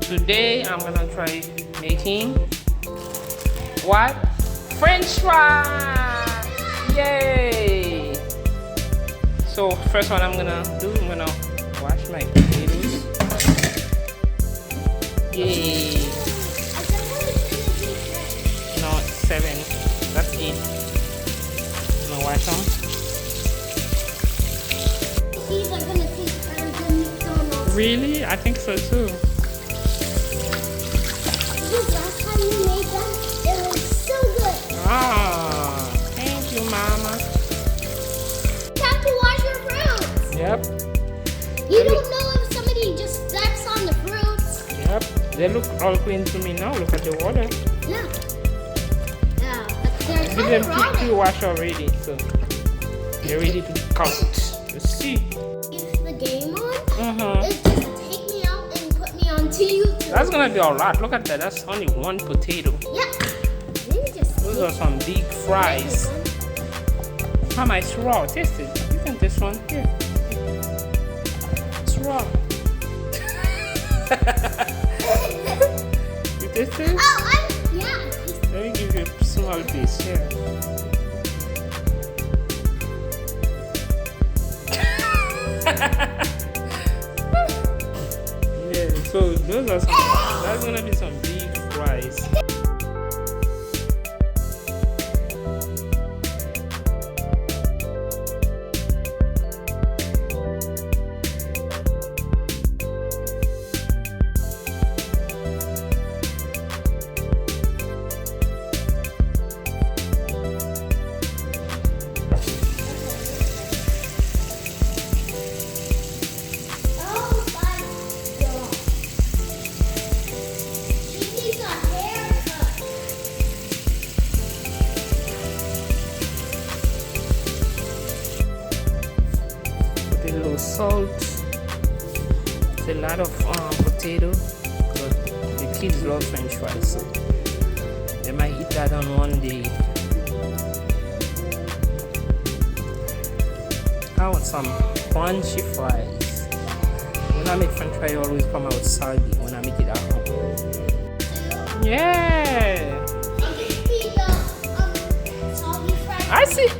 Today I'm gonna try making what? French fries! Yay! So first one I'm gonna do, I'm gonna wash my potatoes. Yay! No, 7. That's 8. I'm gonna wash them. These are gonna taste better than McDonald's. Really? I think so too. Because last time you made them, it was so good. Ah, thank you, Mama. You have to wash your fruits. Yep, You don't know if somebody just steps on the fruits. yep. They look all clean to me now. Look at the water. Yeah. Yeah, but they're Give kind them of raw. pre-wash already, so they're ready to cut. Let's see. If the game on, Uh-huh. it just take me out and put me onto YouTube. That's gonna be a lot. Look at that. That's only one potato. Yeah. Maybe just Those are some big fries. How much it's raw? Taste it. You can taste one here. It's raw. You taste it? Oh, yeah. Let me give you a small piece here. Yeah, so those are some. That's gonna be some big fries. Oh my God. She needs a haircut. Put a little salt. It's a lot of potato, but the kids love French fries, so they might eat that on one day. I want some crunchy fries. When I make French fries, I always come out soggy when I make it at home. Yeah, Soggy fries.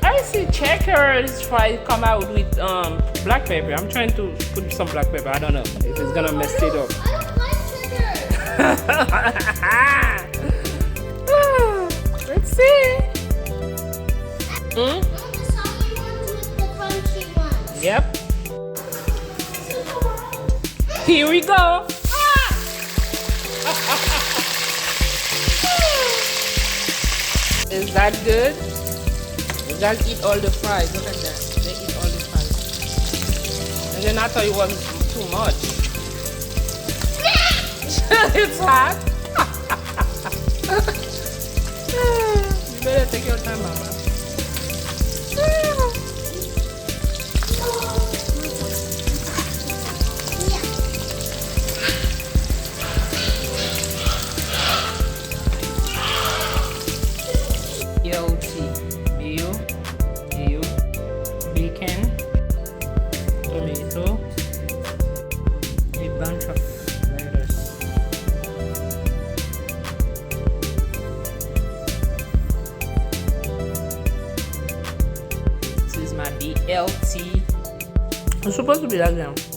I see Checkers fries come out with black pepper. I'm trying to put some black pepper. I don't know if it's gonna mess it up. I don't like sugar. Let's see. Hmm? I want the soggy ones with the crunchy ones. Yep. Here we go. Is that good? You guys eat all the fries. Look at that. They eat all the fries. And then I thought it was too much. It's hot. You better take your time, Mama. Mayo, bacon, tomato, a bunch of lettuce. This is my BLT. It's supposed to be like that.